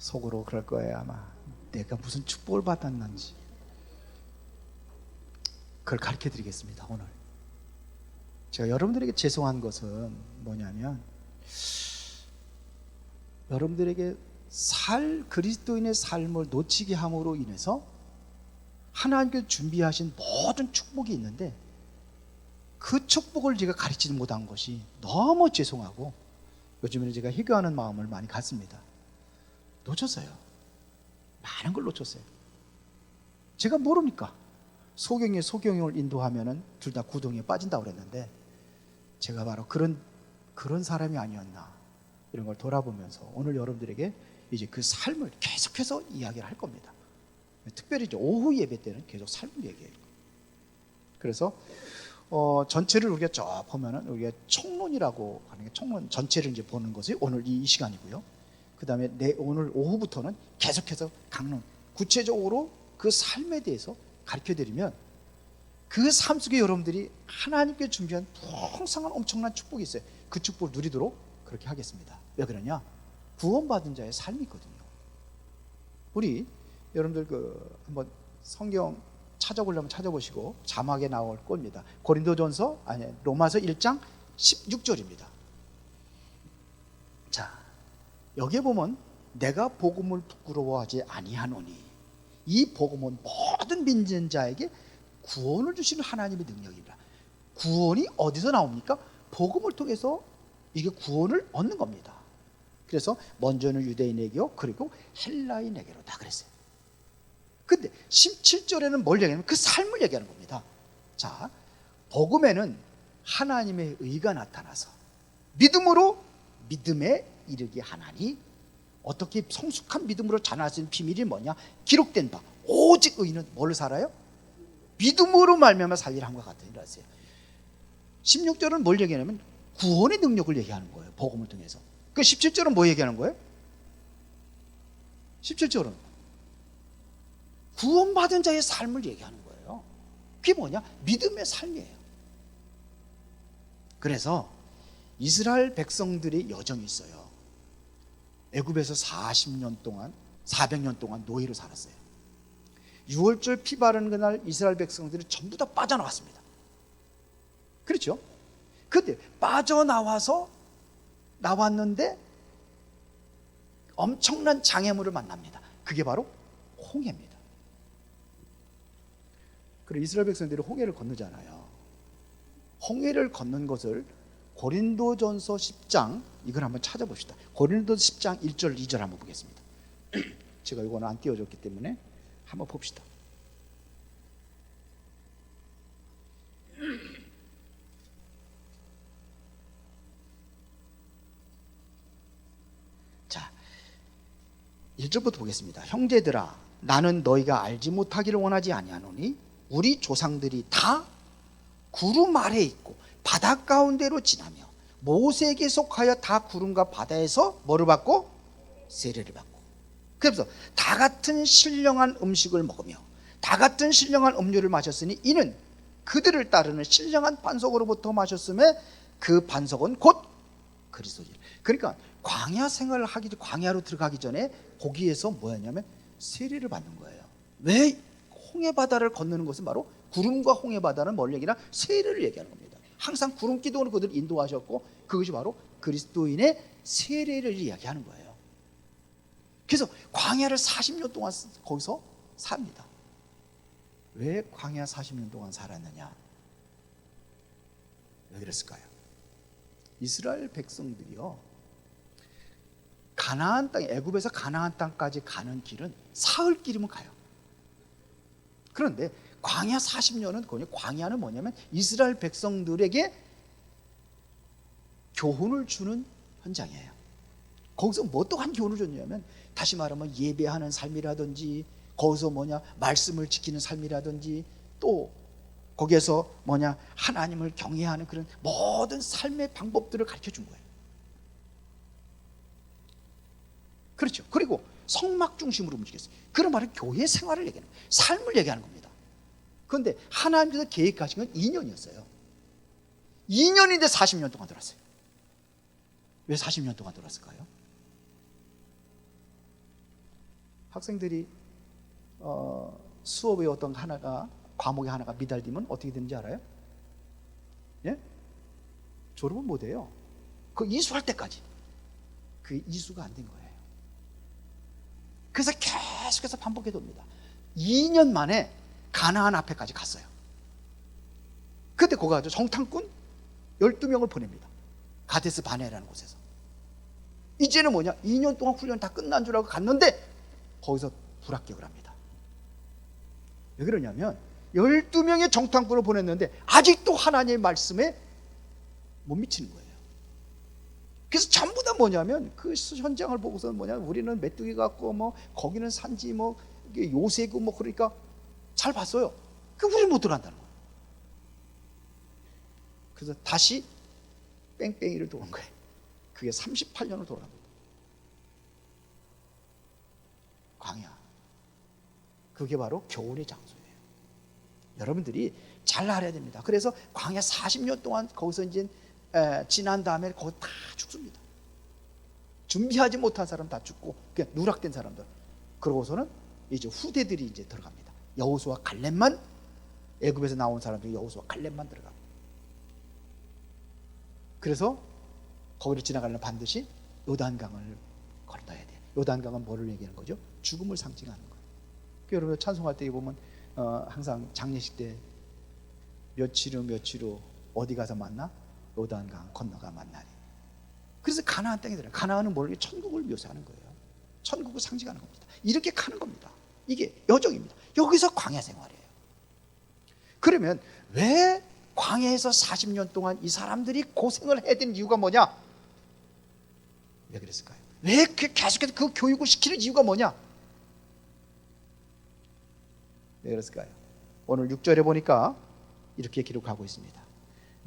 속으로 그럴 거예요. 아마 내가 무슨 축복을 받았는지. 그걸 가르쳐 드리겠습니다. 오늘 제가 여러분들에게 죄송한 것은 뭐냐면, 여러분들에게 그리스도인의 삶을 놓치게 함으로 인해서 하나님께서 준비하신 모든 축복이 있는데 그 축복을 제가 가르치지 못한 것이 너무 죄송하고, 요즘에는 제가 희귀하는 마음을 많이 갖습니다. 놓쳤어요. 많은 걸 놓쳤어요. 제가 모릅니까? 소경이 소경을 인도하면은 둘 다 구덩이에 빠진다고 그랬는데, 제가 바로 그런 사람이 아니었나, 이런 걸 돌아보면서 오늘 여러분들에게 이제 그 삶을 계속해서 이야기를 할 겁니다. 특별히 이제 오후 예배 때는 계속 삶을 얘기해요. 그래서 전체를 우리가 쫙 보면은 우리가 총론이라고 하는 게, 총론 전체를 이제 보는 것이 오늘 이 시간이고요. 그 다음에 오늘 오후부터는 계속해서 강론, 구체적으로 그 삶에 대해서 가르쳐 드리면 그 삶 속에 여러분들이 하나님께 준비한 풍성한 엄청난 축복이 있어요. 그 축복을 누리도록 그렇게 하겠습니다. 왜 그러냐? 구원받은 자의 삶이 있거든요. 우리 여러분들 한번 성경 찾아보려면 찾아보시고 자막에 나올 겁니다. 로마서 1장 16절입니다. 자, 여기에 보면 내가 복음을 부끄러워하지 아니하노니 이 복음은 모든 믿는 자에게 구원을 주시는 하나님의 능력입니다. 구원이 어디서 나옵니까? 복음을 통해서 이게 구원을 얻는 겁니다. 그래서 먼저는 유대인에게요, 그리고 헬라인에게로다 그랬어요. 근데 17절에는 뭘 얘기하냐면 그 삶을 얘기하는 겁니다. 자, 복음에는 하나님의 의가 나타나서 믿음으로 믿음에 이르게 하나니, 어떻게 성숙한 믿음으로 자라날 수 있는 비밀이 뭐냐? 기록된 바 오직 의인은 뭘로 살아요? 믿음으로 말미암아 살리라 함과 같으니라 했어요. 16절은 뭘 얘기하냐면 구원의 능력을 얘기하는 거예요. 복음을 통해서. 그 17절은 뭐 얘기하는 거예요? 17절은 구원받은 자의 삶을 얘기하는 거예요. 그게 뭐냐? 믿음의 삶이에요. 그래서 이스라엘 백성들의 여정이 있어요. 애굽에서 40년 동안 400년 동안 노예로 살았어요. 6월절 피 바르는 그날 이스라엘 백성들이 전부 다 빠져나왔습니다. 그렇죠? 근데 나왔는데 엄청난 장애물을 만납니다. 그게 바로 홍해입니다. 그리고 이스라엘 백성들이 홍해를 건너잖아요. 홍해를 건넌 것을 고린도전서 10장, 이걸 한번 찾아봅시다. 고린도전서 10장 1절 2절 한번 보겠습니다. 제가 이거는 안 띄워줬기 때문에 한번 봅시다. 자, 1절부터 보겠습니다. 형제들아, 나는 너희가 알지 못하기를 원하지 아니하노니 우리 조상들이 다 구름 아래에 있고 바다 가운데로 지나며 모세에게 속하여 다 구름과 바다에서 뭐를 받고? 세례를 받고. 그래서 다 같은 신령한 음식을 먹으며 다 같은 신령한 음료를 마셨으니 이는 그들을 따르는 신령한 반석으로부터 마셨음에 그 반석은 곧 그리스도니라. 그러니까 광야 생활을 하기 전, 광야로 들어가기 전에 거기에서 뭐였냐면 세례를 받는 거예요. 왜? 홍해 바다를 건너는 것은 바로 구름과 홍해 바다는 뭘 얘기나? 세례를 얘기하는 겁니다. 항상 구름 기둥으로 그들을 인도하셨고 그것이 바로 그리스도인의 세례를 이야기하는 거예요. 그래서 광야를 40년 동안 거기서 삽니다. 왜 광야 40년 동안 살았느냐? 왜 그랬을까요? 이스라엘 백성들이요, 가나안 땅, 애굽에서 가나안 땅까지 가는 길은 사흘 길이면 가요. 그런데 광야 40년은, 광야는 뭐냐면 이스라엘 백성들에게 교훈을 주는 현장이에요. 거기서 뭐 또한 교훈을 줬냐면, 다시 말하면 예배하는 삶이라든지, 거기서 말씀을 지키는 삶이라든지, 또 거기에서 하나님을 경외하는 그런 모든 삶의 방법들을 가르쳐 준 거예요. 그렇죠. 그리고 성막 중심으로 움직였어요. 그런 말은 교회 생활을 얘기하는 거예요. 삶을 얘기하는 겁니다. 그런데 하나님께서 계획하신 건 2년이었어요. 2년인데 40년 동안 돌았어요. 왜 40년 동안 돌았을까요? 학생들이 수업의 어떤 과목의 하나가 미달되면 어떻게 되는지 알아요? 예? 졸업은 못해요. 그 이수할 때까지. 그 이수가 안 된 거예요. 그래서 계속해서 반복해 돕니다. 2년 만에 가나안 앞에까지 갔어요. 그때 거기 가서 정탐꾼 12명을 보냅니다. 가데스 바네라는 곳에서. 이제는 뭐냐? 2년 동안 훈련 다 끝난 줄 알고 갔는데 거기서 불합격을 합니다. 왜 그러냐면 12명의 정탐꾼을 보냈는데 아직도 하나님의 말씀에 못 미치는 거예요. 그래서 전부 다 뭐냐면 그 현장을 보고서는 뭐냐면 우리는 메뚜기 같고 뭐 거기는 산지 뭐 요새고 뭐 그러니까 잘 봤어요. 그 우리 못 들어간다는 거예요. 그래서 다시 뺑뺑이를 도는 거예요. 그게 38년을 돌아갑니다. 광야. 그게 바로 교훈의 장소예요. 여러분들이 잘 알아야 됩니다. 그래서 광야 40년 동안 거기서 이제 지난 다음에 거기 다 죽습니다. 준비하지 못한 사람 다 죽고 그냥 누락된 사람들. 그러고서는 이제 후대들이 이제 들어갑니다. 여호수아 갈렙만 애굽에서 나온 사람들이 여호수아 갈렙만 들어갑니다. 그래서 거기를 지나가려면 반드시 요단강을 건너야 돼요. 요단강은 뭐를 얘기하는 거죠? 죽음을 상징하는 거예요. 여러분 찬송할 때 보면 항상 장례식 때 며칠 후 어디 가서 만나? 요단강 건너가 만나니. 그래서 가나안 땅에 들어요. 가나안은 뭘? 천국을 묘사하는 거예요. 천국을 상징하는 겁니다. 이렇게 가는 겁니다. 이게 여정입니다. 여기서 광야 생활이에요. 그러면 왜 광야에서 40년 동안 이 사람들이 고생을 해야 되는 이유가 뭐냐? 왜 그랬을까요? 왜 계속해서 그 교육을 시키는 이유가 뭐냐? 왜 그랬을까요? 오늘 6절에 보니까 이렇게 기록하고 있습니다.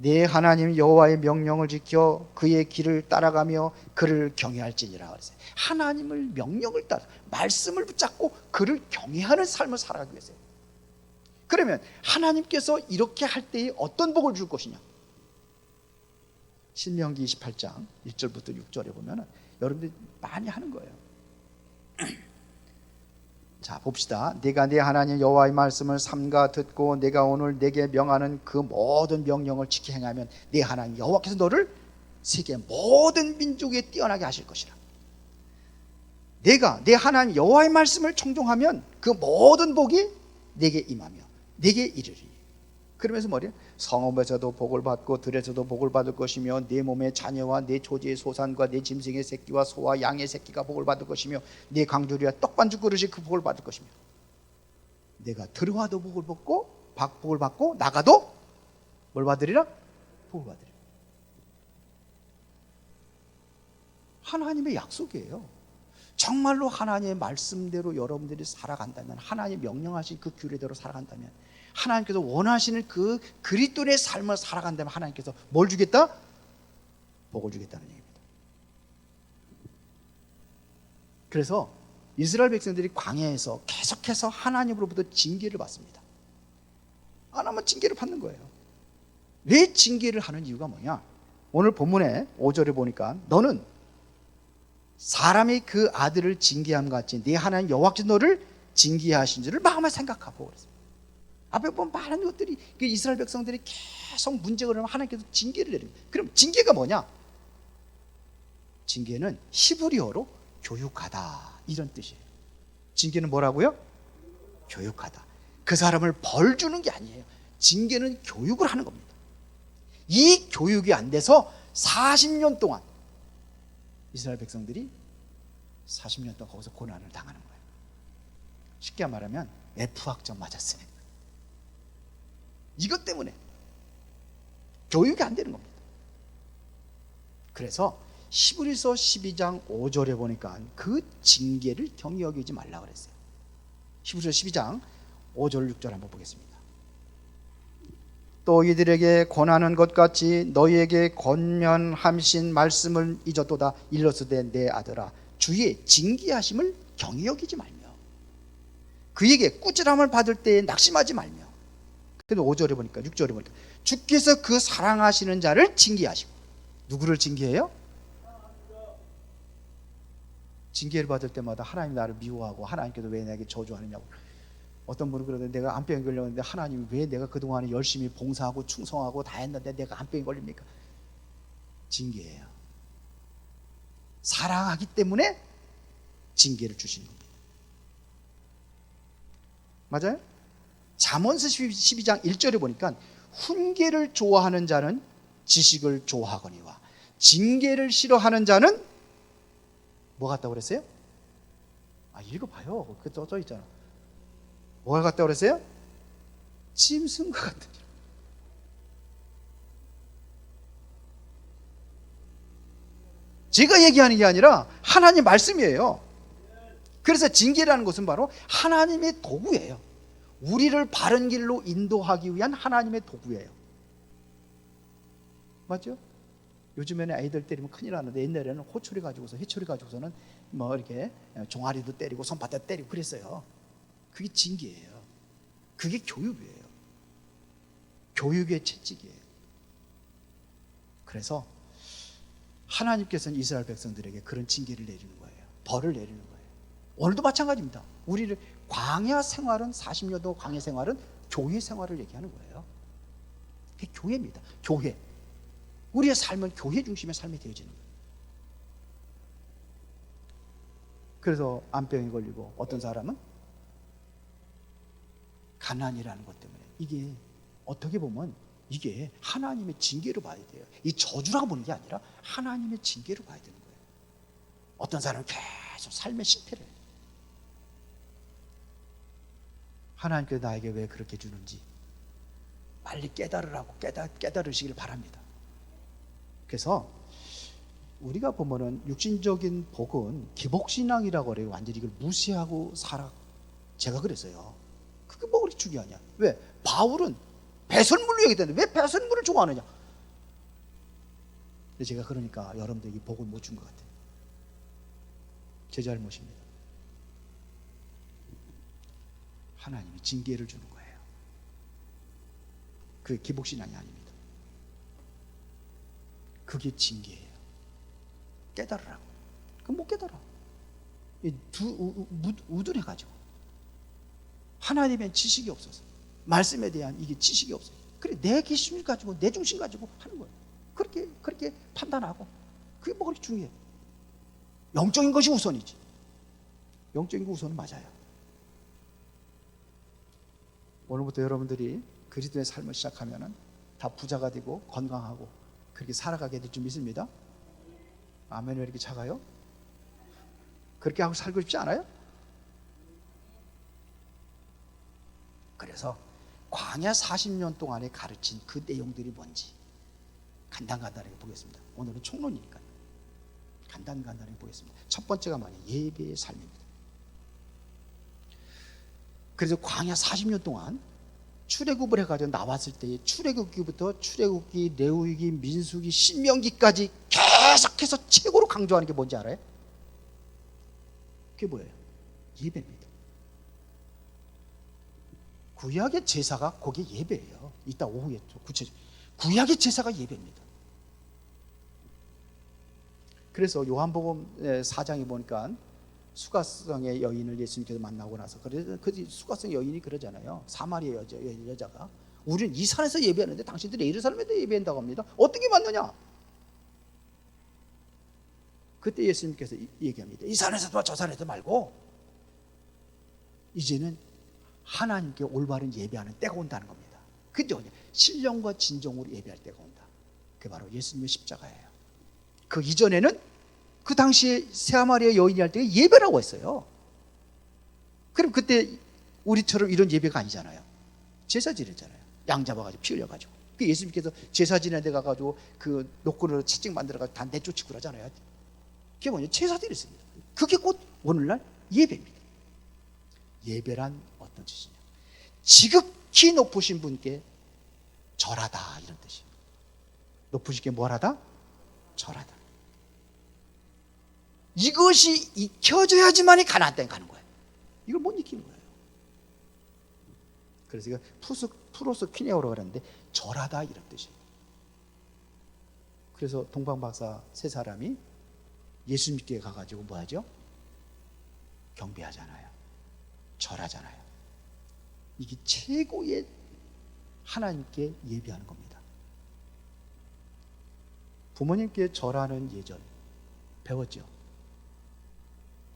네 하나님 여호와의 명령을 지켜 그의 길을 따라가며 그를 경외할지니라 그랬어요. 하나님을 명령을 따라 말씀을 붙잡고 그를 경외하는 삶을 살아가기 위해서요. 그러면 하나님께서 이렇게 할 때에 어떤 복을 줄 것이냐? 신명기 28장 1절부터 6절에 보면 여러분들이 많이 하는 거예요. 자 봅시다. 내가 내 하나님 여호와의 말씀을 삼가 듣고 내가 오늘 내게 명하는 그 모든 명령을 지켜 행하면 내 하나님 여호와께서 너를 세계 모든 민족에 뛰어나게 하실 것이라. 내가 내 하나님 여호와의 말씀을 청종하면 그 모든 복이 내게 임하며 내게 이르리. 그러면서 뭐래요? 성읍에서도 복을 받고 들에서도 복을 받을 것이며 내 몸의 자녀와 내 조지의 소산과 내 짐승의 새끼와 소와 양의 새끼가 복을 받을 것이며 내 강조리와 떡반죽 그릇이 그 복을 받을 것이며 내가 들어와도 복을 받고 나가도 뭘 받으리라? 복을 받으리라. 하나님의 약속이에요. 정말로 하나님의 말씀대로 여러분들이 살아간다면, 하나님 명령하신 그 규례대로 살아간다면, 하나님께서 원하시는 그 그리스도의 삶을 살아간다면 하나님께서 뭘 주겠다? 복을 주겠다는 얘기입니다. 그래서 이스라엘 백성들이 광야에서 계속해서 하나님으로부터 징계를 받습니다. 안 하면 징계를 받는 거예요. 왜 징계를 하는 이유가 뭐냐? 오늘 본문에 5절에 보니까 너는 사람이 그 아들을 징계함 같이 네 하나님 여호와께서 너를 징계하신 줄을 마음에 생각하고 그랬습니다. 앞에 보면 많은 것들이 이스라엘 백성들이 계속 문제가 일어나면 하나님께서 징계를 내립니다. 그럼 징계가 뭐냐? 징계는 히브리어로 교육하다 이런 뜻이에요. 징계는 뭐라고요? 교육하다. 그 사람을 벌 주는 게 아니에요. 징계는 교육을 하는 겁니다. 이 교육이 안 돼서 40년 동안 이스라엘 백성들이 40년 동안 거기서 고난을 당하는 거예요. 쉽게 말하면 F학점 맞았어요. 이것 때문에 교육이 안 되는 겁니다. 그래서 히브리서 12장 5절에 보니까 그 징계를 경히 여기지 말라 그랬어요. 히브리서 12장 5절 6절 한번 보겠습니다. 또 이들에게 권하는 것 같이 너희에게 권면함신 말씀을 잊었도다. 일러스되 내 아들아 주의 징계하심을 경히 여기지 말며 그에게 꾸지람을 받을 때에 낙심하지 말며. 근데 5절에 보니까 6절에 보니까 주께서 그 사랑하시는 자를 징계하시고. 누구를 징계해요? 징계를 받을 때마다 하나님 나를 미워하고 하나님께서 왜 내게 저주하느냐고. 어떤 분은 그러는데 내가 암병이 걸렸는데 하나님이 왜 내가 그동안에 열심히 봉사하고 충성하고 다 했는데 내가 암병이 걸립니까? 징계예요. 사랑하기 때문에 징계를 주시는 겁니다. 맞아요? 잠언서 12장 1절에 보니까 훈계를 좋아하는 자는 지식을 좋아하거니와 징계를 싫어하는 자는 뭐 같다고 그랬어요? 읽어봐요. 그게 써져 있잖아. 뭐가 같다고 그랬어요? 짐승과 같은 자. 제가 얘기하는 게 아니라 하나님 말씀이에요. 그래서 징계라는 것은 바로 하나님의 도구예요. 우리를 바른 길로 인도하기 위한 하나님의 도구예요. 맞죠? 요즘에는 아이들 때리면 큰일 나는데 옛날에는 호초리 가지고서 해초리 가지고서는 뭐 이렇게 종아리도 때리고 손바닥 때리고 그랬어요. 그게 징계예요. 그게 교육이에요. 교육의 채찍이에요. 그래서 하나님께서는 이스라엘 백성들에게 그런 징계를 내리는 거예요. 벌을 내리는 거예요. 오늘도 마찬가지입니다. 우리를 광야 생활은 40년도 광야 생활은 교회 생활을 얘기하는 거예요. 그게 교회입니다. 교회. 우리의 삶은 교회 중심의 삶이 되어지는 거예요. 그래서 암병이 걸리고 어떤 사람은 가난이라는 것 때문에 이게 어떻게 보면 이게 하나님의 징계로 봐야 돼요. 이 저주라고 보는 게 아니라 하나님의 징계로 봐야 되는 거예요. 어떤 사람은 계속 삶의 실패를 해요. 하나님께서 나에게 왜 그렇게 주는지 빨리 깨달으라고 깨달으시길 바랍니다. 그래서 우리가 보면은 육신적인 복은 기복신앙이라고 그래요. 완전히 이걸 무시하고 살아. 제가 그랬어요. 그게 뭐 그렇게 중요하냐? 왜? 바울은 배설물로 얘기했는데 왜 배설물을 좋아하느냐? 근데 제가 그러니까 여러분들에게 복을 못 준 것 같아요. 제 잘못입니다. 하나님이 징계를 주는 거예요. 그게 기복신앙이 아닙니다. 그게 징계예요. 깨달으라고. 그럼 못 깨달아. 우둔해가지고 하나님의 지식이 없어서 말씀에 대한 이게 지식이 없어요. 그래 내 기준을 가지고 내 중심 가지고 하는 거예요. 그렇게 판단하고 그게 뭐 그렇게 중요해요. 영적인 것이 우선이지. 영적인 거 우선은 맞아요. 오늘부터 여러분들이 그리스도의 삶을 시작하면은 다 부자가 되고 건강하고 그렇게 살아가게 될 줄 믿습니다. 아멘. 왜 이렇게 작아요? 그렇게 하고 살고 싶지 않아요? 그래서 광야 40년 동안에 가르친 그 내용들이 뭔지 간단하게 보겠습니다. 오늘은 총론이니까요. 간단하게 보겠습니다. 첫 번째가 뭐냐? 예배의 삶입니다. 그래서 광야 40년 동안 출애굽을 해가지고 나왔을 때에 출애굽기부터 출애굽기, 레위기, 민수기, 신명기까지 계속해서 최고로 강조하는 게 뭔지 알아요? 그게 뭐예요? 예배입니다. 구약의 제사가 거기에 예배예요. 이따 오후에 구체적으로 구약의 제사가 예배입니다. 그래서 요한복음 4장에 보니까 수가성의 여인을 예수님께서 만나고 나서 그래서 그 수가성 여인이 그러잖아요. 사마리아 여자가 우리는 이 산에서 예배하는데 당신들이 예루살렘에서 예배한다고 합니다. 어떻게 맞느냐? 그때 예수님께서 얘기합니다. 이 산에서도 저 산에서 말고 이제는 하나님께 올바른 예배하는 때가 온다는 겁니다. 그게 뭐냐? 신령과 진정으로 예배할 때가 온다. 그게 바로 예수님의 십자가예요. 그 이전에는 그 당시에 사마리아 여인이 할 때 예배라고 했어요. 그럼 그때 우리처럼 이런 예배가 아니잖아요. 제사 지냈잖아요. 양 잡아가지고 피 흘려가지고. 그 예수님께서 제사 지낸 데 가가지고 그 노끈으로 채찍 만들어가지고 다 내쫓고 그러잖아요. 그게 뭐냐? 제사 드렸습니다. 그게 곧 오늘날 예배입니다. 예배란 어떤 뜻이냐? 지극히 높으신 분께 절하다 이런 뜻이에요. 높으신 게 뭘하다? 절하다. 이것이 익혀져야지만이 가나안 땅에 가는 거예요. 이걸 못 익히는 거예요. 그래서 이거 프로스퀴네오라고 그러는데 절하다 이런 뜻이에요. 그래서 동방박사 세 사람이 예수 믿게 가가지고 뭐 하죠? 경배하잖아요. 절하잖아요. 이게 최고의 하나님께 예배하는 겁니다. 부모님께 절하는 예절 배웠죠?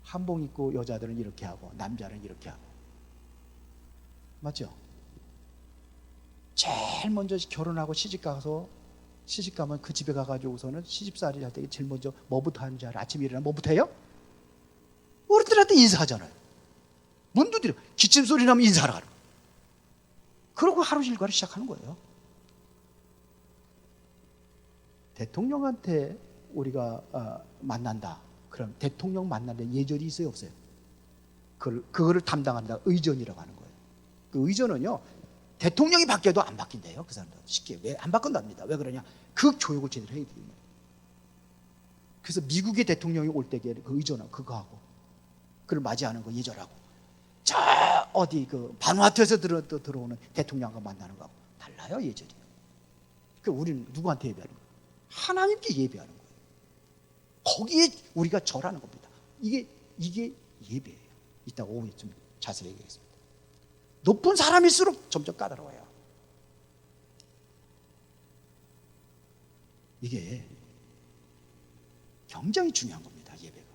한복 입고 여자들은 이렇게 하고 남자는 이렇게 하고, 맞죠? 제일 먼저 결혼하고 시집가면 그 집에 가가지고서는 시집살이 할 때 제일 먼저 뭐부터 하는지 알아요? 아침에 일어나면 뭐부터 해요? 어른들한테 인사하잖아요. 문 두드려 기침 소리 나면 인사하러 가는 거예요. 그러고 하루 일과를 시작하는 거예요. 대통령한테 우리가 만난다. 그럼 대통령 만나는 예절이 있어요, 없어요? 그거를 담당한다. 의전이라고 하는 거예요. 그 의전은요, 대통령이 바뀌어도 안 바뀐대요. 그 사람들 쉽게 왜 안 바꾼답니다. 왜 그러냐? 그 교육을 제대로 해야 돼요. 그래서 미국의 대통령이 올 때에 그 의전하고 그거 하고, 그를 맞이하는 거 예절하고, 저 어디 그 바누아투에서 들어오는 대통령과 만나는 거하고 달라요, 예절이. 그 우리는 누구한테 예배하는 거예요? 하나님께 예배하는 거예요. 거기에 우리가 절하는 겁니다. 이게 예배예요. 이따 오후에 좀 자세히 얘기하겠습니다. 높은 사람일수록 점점 까다로워요. 이게 굉장히 중요한 겁니다, 예배가.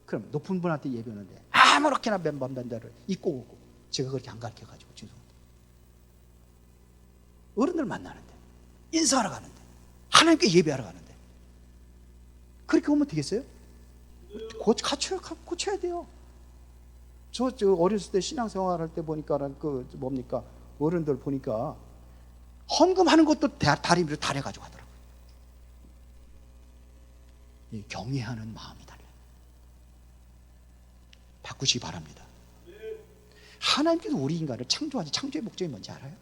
그럼 높은 분한테 예배하는데 아무렇게나 맨밤단다를 입고 오고, 제가 그렇게 안 가르쳐가지고 죄송합니다. 어른들 만나는데, 인사하러 가는데, 하나님께 예배하러 가는데 그렇게 오면 되겠어요? 고쳐야 돼요. 저 어렸을 때 신앙생활 할 때 보니까 어른들 보니까 헌금하는 것도 다리 위로 달아가지고 하더라고요. 경외하는 마음이 달라요. 바꾸시기 바랍니다. 하나님께서 우리 인간을 창조하신 창조의 목적이 뭔지 알아요?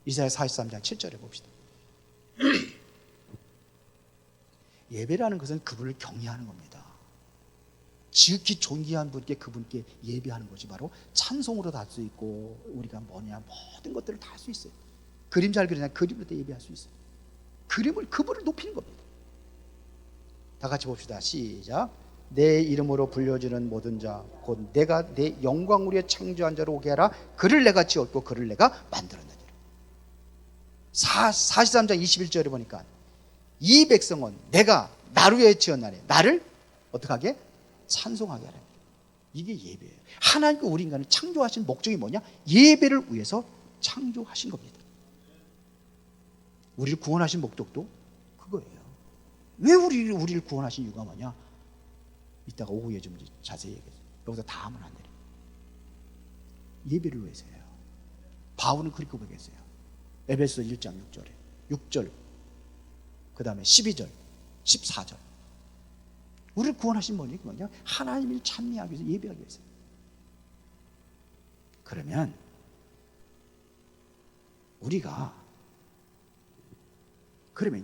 이사야 43장 7절에 봅시다. 예배라는 것은 그분을 경외하는 겁니다. 지극히 존귀한 분께, 그분께 예배하는 것이 바로 찬송으로도 할 수 있고, 우리가 모든 것들을 다 할 수 있어요. 그림 잘 그리냐, 그림으로 예배할 수 있어요. 그분을 높이는 겁니다. 다 같이 봅시다. 시작. 내 이름으로 불려지는 모든 자, 곧 내가 내 영광 위에 창조한 자로 오게 하라. 그를 내가 지었고 그를 내가 만들었느니라. 43장 21절에 보니까 이 백성은 내가 나를 위해 지었나니 나를 어떻게 하게? 찬송하게 하라. 이게 예배예요. 하나님께 우리 인간을 창조하신 목적이 뭐냐? 예배를 위해서 창조하신 겁니다. 우리를 구원하신 목적도 그거예요. 왜 우리를 구원하신 이유가 뭐냐? 이따가 오후에 좀 자세히 얘기해요. 여기서 다 하면 안 돼요. 예배를 위해서요. 바울은 그렇게 고백했어요. 에베소 1장 6절, 그 다음에 12절, 14절. 우리를 구원하신 분이 뭐냐? 하나님을 찬미하기 위해서, 예배하기 위해서. 그러면 우리가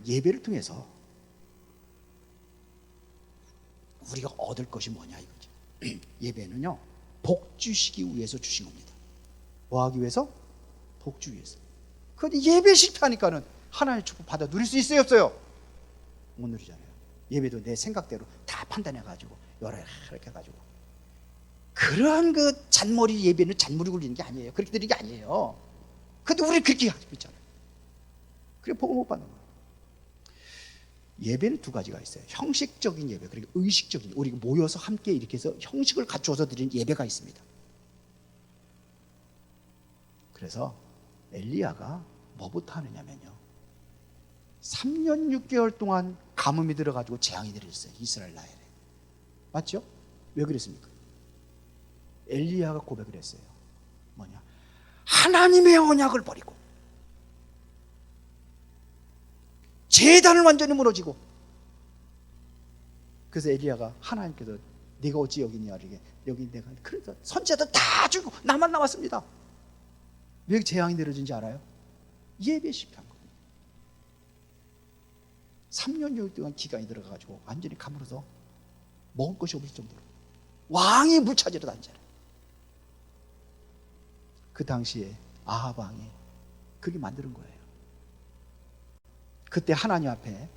예배를 통해서 우리가 얻을 것이 뭐냐 이거죠. 예배는요, 복 주시기 위해서 주신 겁니다. 뭐 하기 위해서? 복 주기 위해서. 그런데 예배 실패하니까는 하나님의 축복 받아 누릴 수 있어요, 없어요? 못 누리잖아요. 예배도 내 생각대로 다 판단해가지고 이렇게 해가지고, 그러한 그 잔머리 예배는 잔머리 굴리는 게 아니에요. 그렇게 드리는 게 아니에요. 근데 우리 그렇게 하고 있잖아요. 그래 복 못 받는 거예요. 예배는 두 가지가 있어요. 형식적인 예배, 그리고 의식적인, 우리가 모여서 함께 이렇게 해서 형식을 갖추어서 드리는 예배가 있습니다. 그래서 엘리야가 뭐부터 하느냐면요, 3년 6개월 동안 가뭄이 들어가지고 재앙이 내려졌어요, 이스라엘 나라에. 맞죠? 왜 그랬습니까? 엘리야가 고백을 했어요. 뭐냐? 하나님의 언약을 버리고 제단을 완전히 무너지고. 그래서 엘리야가 하나님께서 네가 어찌 여기 있냐, 여기 내가, 그래서 선지자들 다 죽고 나만 남았습니다. 왜 재앙이 내려진지 알아요? 예배 실패한 거예요. 3년 6일 동안 기간이 들어가가지고 완전히 가물어서 먹을 것이 없을 정도로 왕이 물 찾으러 다니잖아요. 그 당시에 아합 왕이 그게 만드는 거예요. 그때 하나님 앞에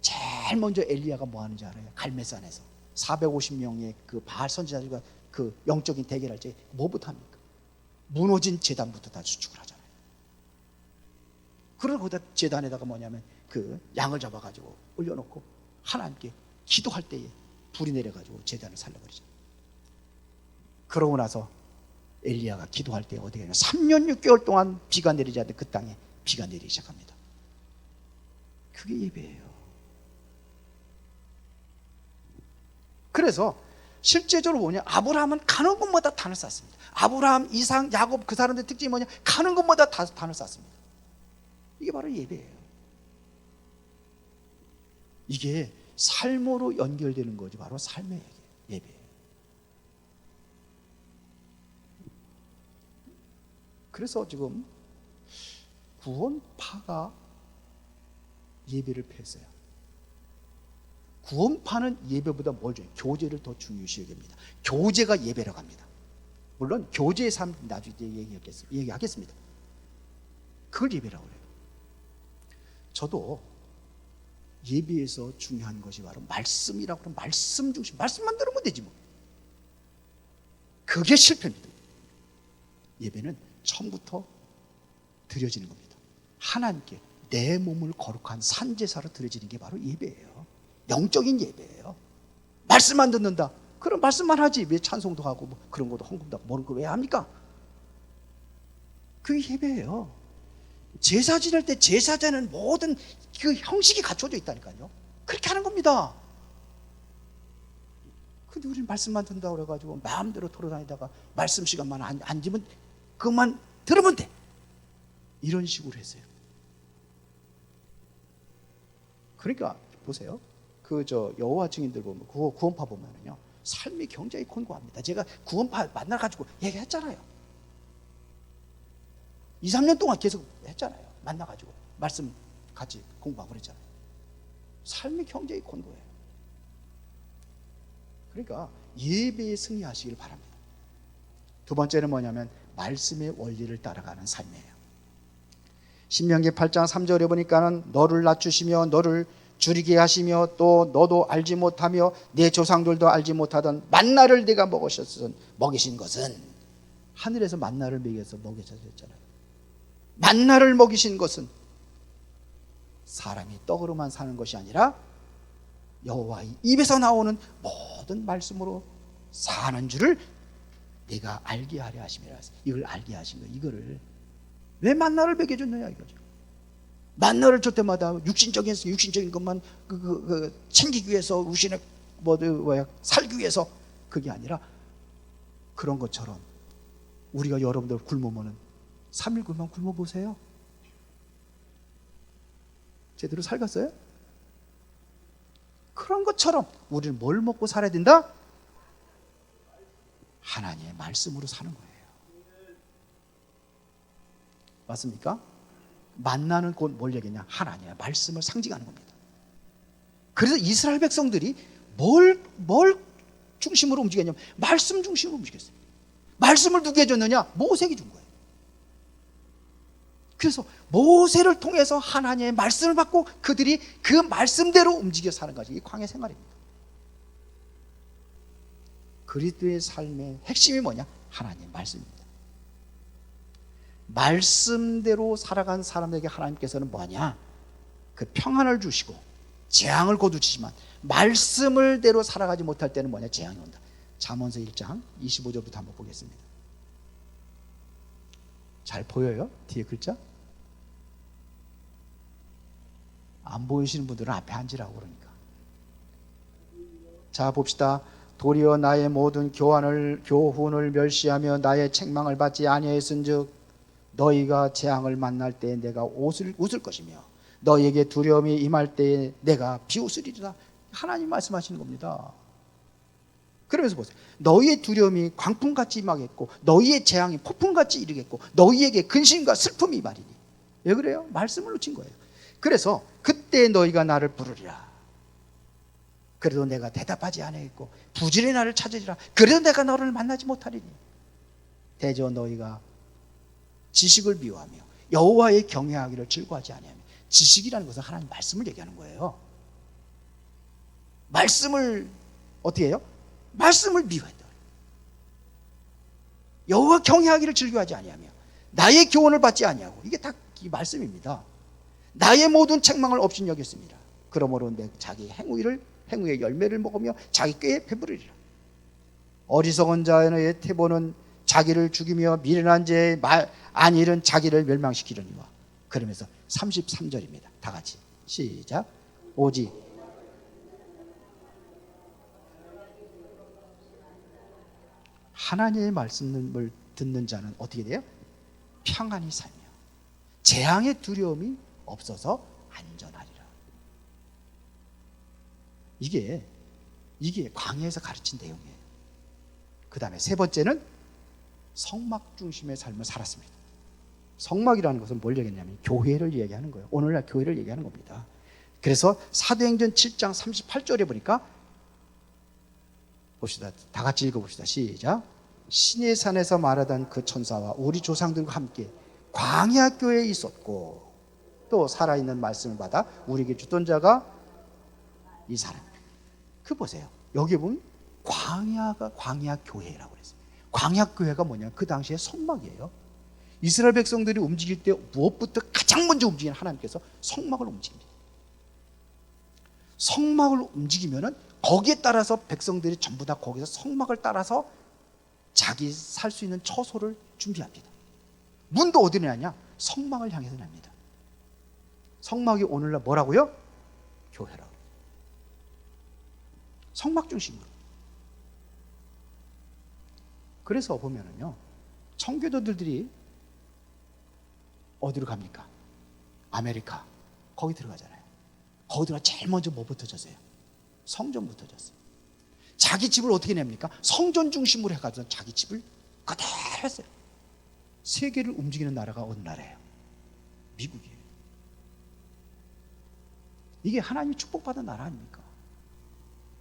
제일 먼저 엘리야가 뭐 하는지 알아요? 갈멜산에서 450명의 그 바알 선지자들과 그 영적인 대결할 때 뭐부터 합니까? 무너진 제단부터 다 수축을 하잖아요. 그러고 거기다 제단에다가 뭐냐면 그 양을 잡아가지고 올려놓고 하나님께 기도할 때에 불이 내려가지고 제단을 살려버리잖아요. 그러고 나서 엘리야가 기도할 때 어떻게 하냐, 3년 6개월 동안 비가 내리지 않는 그 땅에 비가 내리기 시작합니다. 그게 예배예요. 그래서 실제적으로 뭐냐, 아브라함은 가는 곳마다 단을 쌓습니다. 아브라함, 이삭, 야곱, 그 사람들의 특징이 뭐냐, 가는 곳마다 다 단을 쌓습니다. 이게 바로 예배예요. 이게 삶으로 연결되는 거지, 바로 삶의 예배예요. 그래서 지금 구원파가 예배를 폐했어요. 구원파는 예배보다 뭘 줘요? 교제를 더 중요시 여깁니다. 교제가 예배라고 합니다. 물론 교제의 삶 나중에 얘기하겠습니다. 그걸 예배라고 그래요. 저도 예배에서 중요한 것이 바로 말씀이라고 하면 말씀 중심, 말씀만 들으면 되지 뭐. 그게 실패입니다. 예배는 처음부터 드려지는 겁니다. 하나님께 내 몸을 거룩한 산제사로 드려지는 게 바로 예배예요. 영적인 예배예요. 말씀만 듣는다, 그럼 말씀만 하지 왜 찬송도 하고 뭐 그런 것도 헌금도 하고 그런 거 왜 합니까? 그게 예배예요. 제사 지낼 때 제사 지내는 모든 그 형식이 갖춰져 있다니까요. 그렇게 하는 겁니다. 근데 우리는 말씀만 듣는다고 그래가지고 마음대로 돌아다니다가 말씀 시간만 앉으면 그것만 들으면 돼, 이런 식으로 했어요. 그러니까 보세요. 여호와 증인들 보면, 구원파 보면은요, 삶이 굉장히 곤고합니다. 제가 구원파 만나가지고 얘기했잖아요. 2, 3년 동안 계속 했잖아요. 만나가지고 말씀 같이 공부하고 그랬잖아요. 삶이 굉장히 곤고해요. 그러니까 예배에 승리하시길 바랍니다. 두 번째는 뭐냐면 말씀의 원리를 따라가는 삶이에요. 신명기 8장 3절에 보니까는 너를 낮추시며 너를 줄이게 하시며 또 너도 알지 못하며 내 조상들도 알지 못하던 만나를 네가 먹이신 것은, 하늘에서 만나를 먹여서 먹이셨잖아요. 만나를 먹이신 것은 사람이 떡으로만 사는 것이 아니라 여호와의 입에서 나오는 모든 말씀으로 사는 줄을 네가 알게 하려 하심이라. 이걸 알게 하신 거, 이거를 왜 만나를 먹여줬느냐 이거죠. 만나를 줄 때마다 육신적인 것만 챙기기 위해서, 우신에 살기 위해서, 그게 아니라 그런 것처럼 우리가 여러분들 굶으면은 3일 굶으면 굶어보세요. 제대로 살겠어요? 그런 것처럼 우리는 뭘 먹고 살아야 된다? 하나님의 말씀으로 사는 거예요. 맞습니까? 만나는 곧 뭘 얘기냐? 하나님의 말씀을 상징하는 겁니다. 그래서 이스라엘 백성들이 뭘 중심으로 움직였냐면 말씀 중심으로 움직였어요. 말씀을 누구에게 줬느냐? 모세에게 준 거예요. 그래서 모세를 통해서 하나님의 말씀을 받고 그들이 그 말씀대로 움직여 사는 것이 이 광야 생활입니다. 그리스도의 삶의 핵심이 뭐냐? 하나님의 말씀입니다. 말씀대로 살아간 사람에게 하나님께서는 뭐냐? 그 평안을 주시고 재앙을 거두시지만 말씀을 대로 살아가지 못할 때는 뭐냐? 재앙이 온다. 잠언서 1장 25절부터 한번 보겠습니다. 잘 보여요? 뒤에 글자? 안 보이시는 분들은 앞에 앉으라고 그러니까. 자 봅시다. 도리어 나의 모든 교훈을 멸시하며 나의 책망을 받지 아니하였은즉 너희가 재앙을 만날 때 내가 웃을 것이며 너희에게 두려움이 임할 때에 내가 비웃으리라. 하나님 말씀하시는 겁니다. 그러면서 보세요. 너희의 두려움이 광풍같이 임하겠고 너희의 재앙이 폭풍같이 이르겠고 너희에게 근심과 슬픔이 임하리니. 왜 그래요? 말씀을 놓친 거예요. 그래서 그때 너희가 나를 부르리라. 그래도 내가 대답하지 아니하겠고 부지런히 나를 찾으리라. 그래도 내가 너를 만나지 못하리니. 대저 너희가 지식을 미워하며 여호와의 경외하기를 즐거워하지 아니하며. 지식이라는 것은 하나님 말씀을 얘기하는 거예요. 말씀을 어떻게 해요? 말씀을 미워했다. 여호와 경외하기를 즐겨하지 아니하며 나의 교훈을 받지 아니하고, 이게 다 이 말씀입니다. 나의 모든 책망을 없인 여겼습니다. 그러므로 내 자기 행위의 열매를 먹으며 자기 꾀에 배부르리라. 어리석은 자의 태보는 자기를 죽이며 미련한 자의 안일은 자기를 멸망시키려니와. 그러면서 33절입니다. 다 같이 시작. 오직 하나님의 말씀을 듣는 자는 어떻게 돼요? 평안히 살며 재앙의 두려움이 없어서 안전하리라. 이게 광야에서 가르친 내용이에요. 그 다음에 세 번째는 성막 중심의 삶을 살았습니다. 성막이라는 것은 뭘 얘기했냐면 교회를 얘기하는 거예요. 오늘날 교회를 얘기하는 겁니다. 그래서 사도행전 7장 38절에 보니까, 봅시다. 다 같이 읽어봅시다. 시작. 신의 산에서 말하던 그 천사와 우리 조상들과 함께 광야 교회에 있었고, 또 살아있는 말씀을 받아 우리에게 주던 자가 이 사람입니다. 그 보세요. 여기 보면 광야가 광야 교회라고 그랬어요. 광야 교회가 뭐냐? 그 당시에 성막이에요. 이스라엘 백성들이 움직일 때 무엇부터 가장 먼저 움직이는 하나님께서 성막을 움직입니다. 성막을 움직이면은 거기에 따라서 백성들이 전부 다 거기서 성막을 따라서 자기 살 수 있는 처소를 준비합니다. 문도 어디로 나냐? 성막을 향해서 납니다. 성막이 오늘날 뭐라고요? 교회라고. 성막 중심으로. 그래서 보면은요, 청교도들이 어디로 갑니까? 아메리카. 거기 들어가잖아요. 거기 들어가 제일 먼저 뭐부터 졌어요? 성전부터 졌어요. 자기 집을 어떻게 냅니까? 성전 중심으로 해가지고 자기 집을 그대로 했어요. 세계를 움직이는 나라가 어느 나라예요? 미국이에요. 이게 하나님이 축복받은 나라 아닙니까?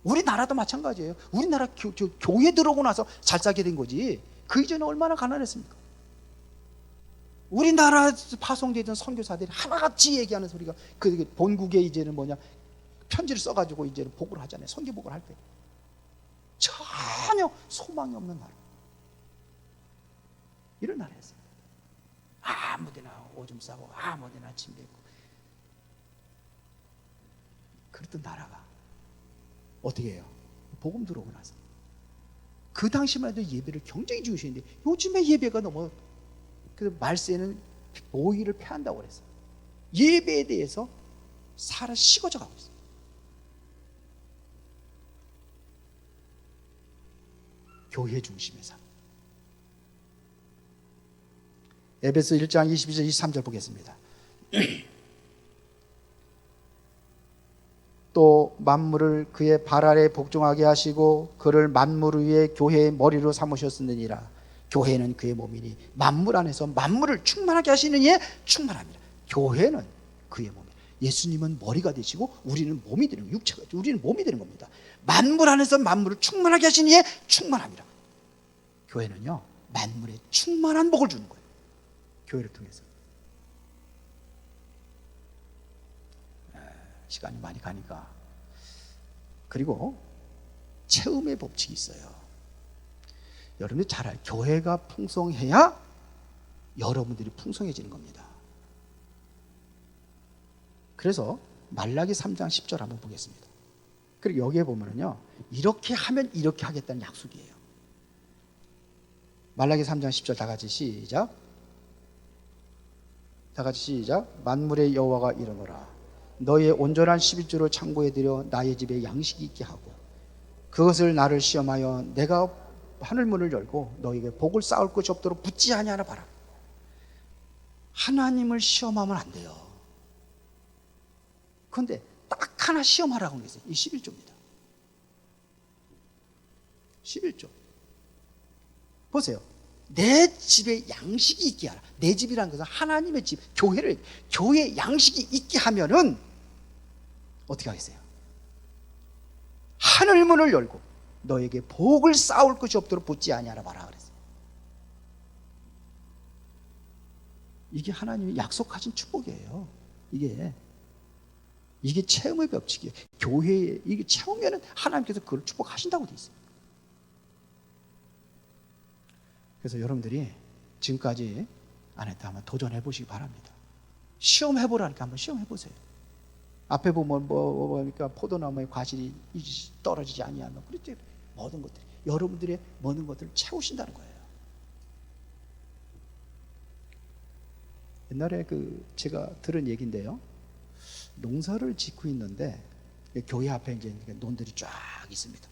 우리나라도 마찬가지예요. 우리나라 교회 들어오고 나서 잘 살게 된 거지, 그 이전에 얼마나 가난했습니까? 우리나라 파송되던 선교사들이 하나같이 얘기하는 소리가, 그 본국에 이제는 뭐냐, 편지를 써가지고 이제는 복을 하잖아요. 선교복을 할 때. 전혀 소망이 없는 나라. 이런 나라였어요. 아무데나 오줌 싸고 아무데나 침 뱉고 그랬던 나라가 어떻게 해요? 복음 들어오고 나서 그 당시만 해도 예배를 굉장히 중요시했는데, 요즘에 예배가 너무, 그 말세는 모의를 패한다고 그랬어요. 예배에 대해서 살아 식어져 가고 있어요. 교회 중심의 삶. 에베소 1장 22절 23절 보겠습니다. 또 만물을 그의 발 아래 복종하게 하시고 그를 만물 위에 교회의 머리로 삼으셨느니라. 교회는 그의 몸이니 만물 안에서 만물을 충만하게 하시는 이에 충만합니다. 교회는 그의 몸이에요. 예수님은 머리가 되시고 우리는 몸이 되는, 육체가, 우리는 몸이 되는 겁니다. 만물 안에서 만물을 충만하게 하시는 이에 충만합니다. 교회는요, 만물에 충만한 복을 주는 거예요. 교회를 통해서. 시간이 많이 가니까. 그리고 체험의 법칙이 있어요. 여러분들이 잘 알아요. 교회가 풍성해야 여러분들이 풍성해지는 겁니다. 그래서 말라기 3장 10절 한번 보겠습니다. 그리고 여기에 보면은요, 이렇게 하면 이렇게 하겠다는 약속이에요. 말라기 3장 10절 다 같이 시작. 다 같이 시작. 만물의 여호와가 이르노라. 너의 온전한 11조를 창고에 들여 나의 집에 양식이 있게 하고 그것을 나를 시험하여 내가 하늘문을 열고 너에게 복을 쌓을 것이 없도록 붙지 아니하나 봐라. 하나님을 시험하면 안 돼요. 그런데 딱 하나 시험하라고 했어요. 이 11조입니다. 11조. 보세요. 내 집에 양식이 있게 하라. 내 집이라는 것은 하나님의 집, 교회에 양식이 있게 하면은 어떻게 하겠어요? 하늘문을 열고 너에게 복을 쌓을 것이 없도록 붙지 아니하라 봐라 그랬어요. 이게 하나님이 약속하신 축복이에요. 이게 체험의 법칙이에요. 교회에 이게 체험에는 하나님께서 그걸 축복하신다고 돼 있어요. 그래서 여러분들이 지금까지 안 했다 하면 도전해 보시기 바랍니다. 시험해 보라니까 한번 시험해 보세요. 앞에 보면 그러니까 포도나무에 과실이 떨어지지 아니하면 그렇지, 모든 것들 여러분들의 모든 것들을 채우신다는 거예요. 옛날에 제가 들은 얘기인데요. 농사를 짓고 있는데 교회 앞에 이제 논들이 쫙 있습니다.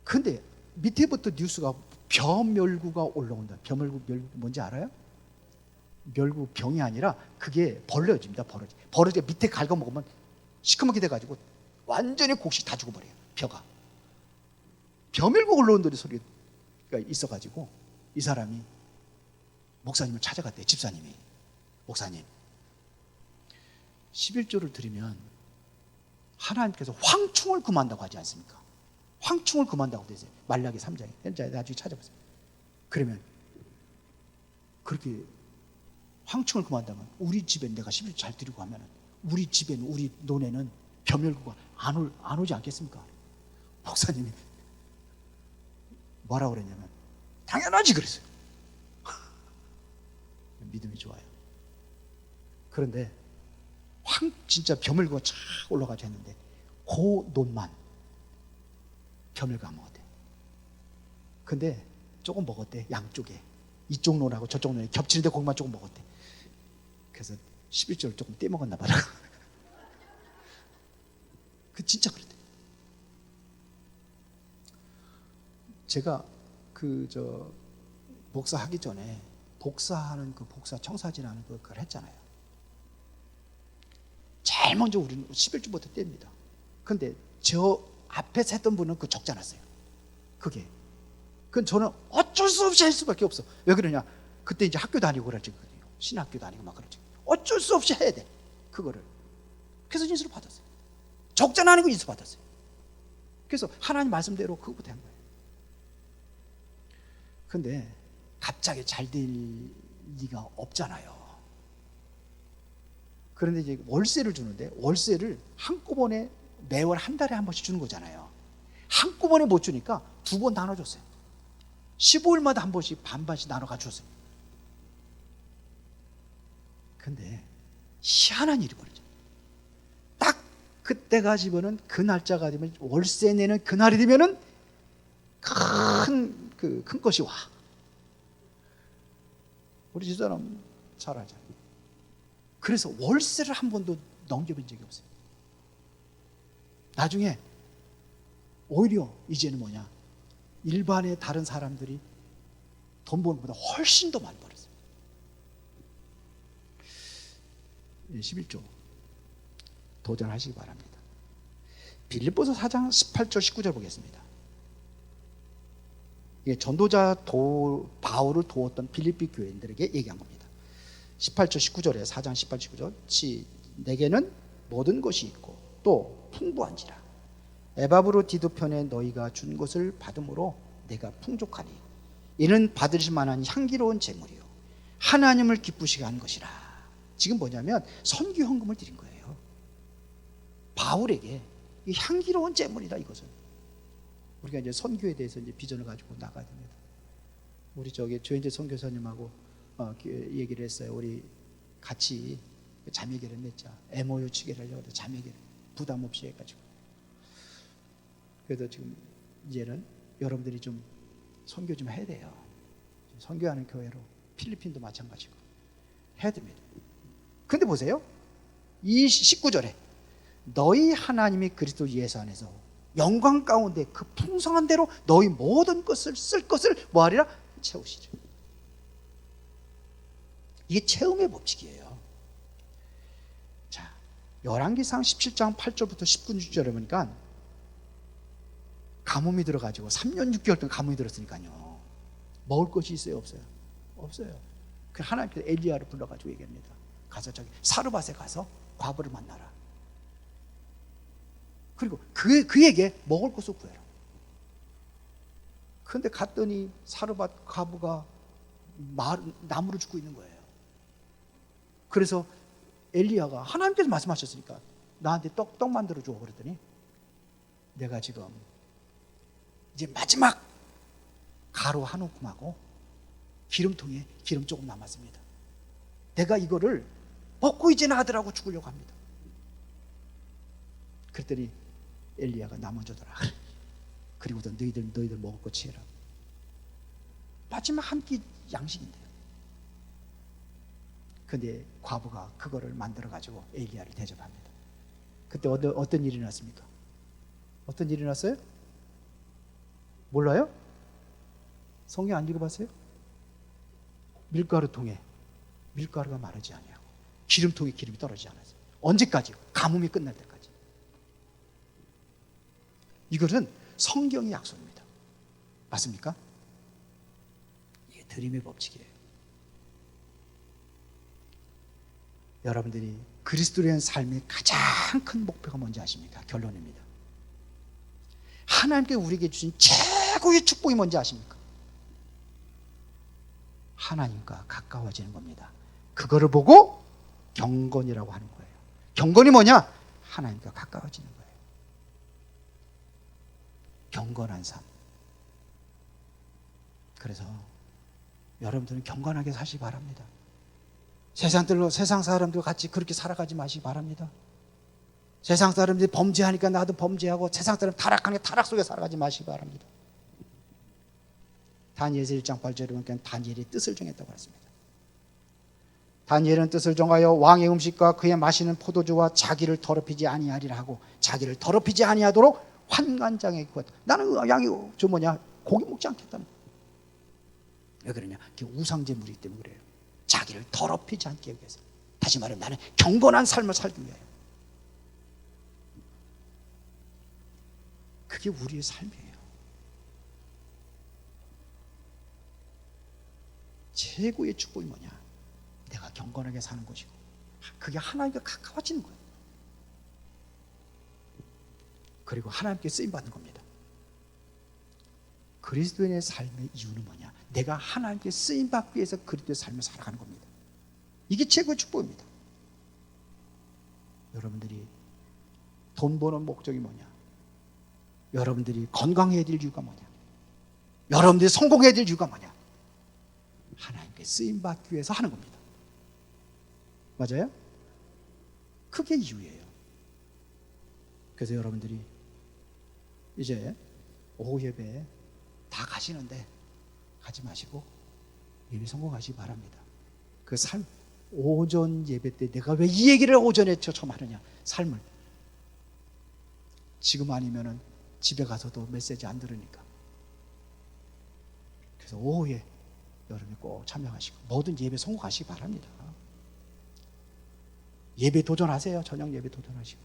근데 밑에부터 뉴스가 벼멸구가 올라온다. 벼멸구 뭔지 알아요? 멸구 병이 아니라 그게 벌어집니다. 벌어져 밑에 갉아먹으면 시커멓게 돼가지고 완전히 곡식 다 죽어버려요. 벼가. 벼멸구 올라온다는 소리가 있어가지고 이 사람이 목사님을 찾아갔대요. 집사님이. 목사님, 11조를 드리면 하나님께서 황충을 금한다고 하지 않습니까? 황충을 금한다고 되세요. 말라기 3장에. 나중에 찾아보세요. 그러면 그렇게 황충을 금한다면 우리 집에 내가 11조 잘 드리고 하면 우리 집에는, 우리 논에는 벼멸구가 안 오지 않겠습니까? 목사님이 뭐라고 그랬냐면 당연하지 그랬어요. 믿음이 좋아요. 그런데 진짜 벼멸구가 쫙 올라가서 했는데 그 논만 벼멸구 안 먹었대. 근데 조금 먹었대. 양쪽에 이쪽 논하고 저쪽 논이 겹치는데 거기만 조금 먹었대. 그래서 11조를 조금 떼먹었나 봐라. 진짜 그랬대. 제가 목사 하기 전에 복사하는 복사 청사진하는 그걸 했잖아요. 제일 먼저 우리는 11조부터 뗍니다. 근데 저 앞에서 했던 분은 적지 않았어요. 그건 저는 어쩔 수 없이 할 수밖에 없어. 왜 그러냐? 그때 이제 학교 다니고 그러지. 신학교 다니고 막 그러지. 어쩔 수 없이 해야 돼. 그거를. 그래서 인수를 받았어요. 적지 않은 거 인수 받았어요. 그래서 하나님 말씀대로 그거부터 한 거예요. 근데 갑자기 잘 될 리가 없잖아요. 그런데 이제 월세를 주는데 월세를 한꺼번에 매월 한 달에 한 번씩 주는 거잖아요. 한꺼번에 못 주니까 2번 나눠줬어요. 15일마다 한 번씩 반반씩 나눠 가져줬어요. 근데 희한한 일이 벌어져. 딱 그때가 집어는 그 날짜가 되면 월세 내는 그날이 되면은 큰 것이 와. 우리 집사람 잘 알잖아요. 그래서 월세를 한 번도 넘겨본 적이 없어요. 나중에 오히려 이제는 뭐냐, 일반의 다른 사람들이 돈 버는 것보다 훨씬 더 많이 벌었어요. 11조 도전하시기 바랍니다. 빌립보서 4장 18절 19절 보겠습니다. 이게 전도자 바울을 도웠던 빌립비 교인들에게 얘기한 겁니다. 18절 19절에 4장 18, 19절 내게는 모든 것이 있고 또 풍부한지라 에바브로디도 편에 너희가 준 것을 받음으로 내가 풍족하니 이는 받으실 만한 향기로운 제물이요 하나님을 기쁘시게 하는 것이라. 지금 뭐냐면 선교 헌금을 드린 거예요. 바울에게 이 향기로운 제물이다. 이것은 우리가 이제 선교에 대해서 이제 비전을 가지고 나가야 됩니다. 우리 조현재 선교사님하고 얘기를 했어요. 우리 같이 자매결을 맺자. MOU 취계를 하려고 해서 자매결 부담 없이 해가지고. 그래서 지금 이제는 여러분들이 좀 선교 좀 해야 돼요. 선교하는 교회로 필리핀도 마찬가지고 해야 됩니다. 근데 보세요. 이 19절에 너희 하나님이 그리스도 예수 안에서 영광 가운데 그 풍성한 대로 너희 모든 것을 쓸 것을 뭐하리라? 채우시죠. 이게 체험의 법칙이에요. 자, 열왕기상 17장 8절부터 19절에 보니까 가뭄이 들어가지고 3년 6개월 동안 가뭄이 들었으니까요. 먹을 것이 있어요, 없어요? 없어요. 그 하나님께서 엘리야를 불러가지고 얘기합니다. 가서 사르밧에 가서 과부를 만나라. 그리고 그에게 먹을 것을 구해라. 그런데 갔더니 사르밧 과부가 나무로 죽고 있는 거예요. 그래서 엘리야가 하나님께서 말씀하셨으니까 나한테 떡 만들어 줘 그랬더니 내가 지금 이제 마지막 가루 한 움큼하고 기름통에 기름 조금 남았습니다. 내가 이거를 먹고 이제는 아들하고 죽으려고 합니다. 그랬더니 엘리야가 남은 주더라. 그리고도 너희들 먹을 거 취해라. 마지막 한 끼 양식인데요. 근데 과부가 그거를 만들어 가지고 엘리야를 대접합니다. 그때 어떤 일이 났습니까? 어떤 일이 났어요? 몰라요? 성경 안 읽어봤어요? 밀가루 통에 밀가루가 마르지 아니하고 기름통에 기름이 떨어지지 않았어요. 언제까지요? 가뭄이 끝날 때까지. 이것은 성경의 약속입니다. 맞습니까? 이게 드림의 법칙이에요. 여러분들이 그리스도로 한 삶의 가장 큰 목표가 뭔지 아십니까? 결론입니다. 하나님께 우리에게 주신 최고의 축복이 뭔지 아십니까? 하나님과 가까워지는 겁니다. 그거를 보고 경건이라고 하는 거예요. 경건이 뭐냐? 하나님과 가까워지는 거예요. 경건한 삶. 그래서 여러분들은 경건하게 사시기 바랍니다. 세상 사람들과 같이 그렇게 살아가지 마시기 바랍니다. 세상 사람들이 범죄하니까 나도 범죄하고 세상 사람 타락하니까 타락 속에 살아가지 마시기 바랍니다. 다니엘서 1장 8절에 보니까 다니엘이 뜻을 정했다고 했습니다. 다니엘은 뜻을 정하여 왕의 음식과 그의 마시는 포도주와 자기를 더럽히지 아니하리라 하고 자기를 더럽히지 아니하도록 환관장에 구웠다. 나는 양이 고기 먹지 않겠다는 거예요. 왜 그러냐? 그게 우상제물이기 때문에 그래요. 자기를 더럽히지 않게 위해서. 다시 말하면 나는 경건한 삶을 살기 위하여. 그게 우리의 삶이에요. 최고의 축복이 뭐냐? 내가 경건하게 사는 것이고 그게 하나님과 가까워지는 거예요. 그리고 하나님께 쓰임받는 겁니다. 그리스도인의 삶의 이유는 뭐냐? 내가 하나님께 쓰임받기 위해서 그리스도의 삶을 살아가는 겁니다. 이게 최고의 축복입니다. 여러분들이 돈 버는 목적이 뭐냐? 여러분들이 건강해야 될 이유가 뭐냐? 여러분들이 성공해야 될 이유가 뭐냐? 하나님께 쓰임받기 위해서 하는 겁니다. 맞아요? 그게 이유예요. 그래서 여러분들이 이제 오후 예배에 다 가시는데 가지 마시고 예배 성공하시기 바랍니다. 그 삶, 오전 예배 때 내가 왜 이 얘기를 오전에 처음 하느냐? 삶을 지금 아니면은 집에 가서도 메시지 안 들으니까. 그래서 오후에 여러분이 꼭 참여하시고 모든 예배 성공하시기 바랍니다. 예배 도전하세요. 저녁 예배 도전하시고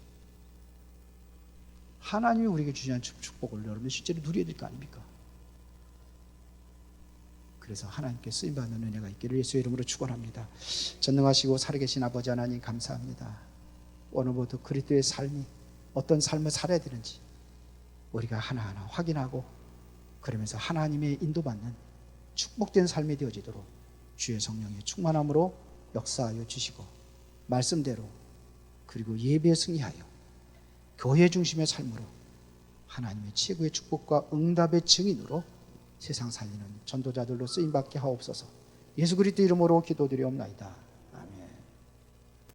하나님이 우리에게 주시는 축복을 여러분이 실제로 누려야 될 거 아닙니까? 그래서 하나님께 쓰임받는 은혜가 있기를 예수의 이름으로 축원합니다. 전능하시고 살아계신 아버지 하나님 감사합니다. 오늘부터 그리스도의 삶이 어떤 삶을 살아야 되는지 우리가 하나하나 확인하고 그러면서 하나님의 인도받는 축복된 삶이 되어지도록 주의 성령의 충만함으로 역사하여 주시고 말씀대로 그리고 예배에 승리하여 교회 중심의 삶으로 하나님의 최고의 축복과 응답의 증인으로 세상 살리는 전도자들로 쓰임받게 하옵소서. 예수 그리스도 이름으로 기도드리옵나이다.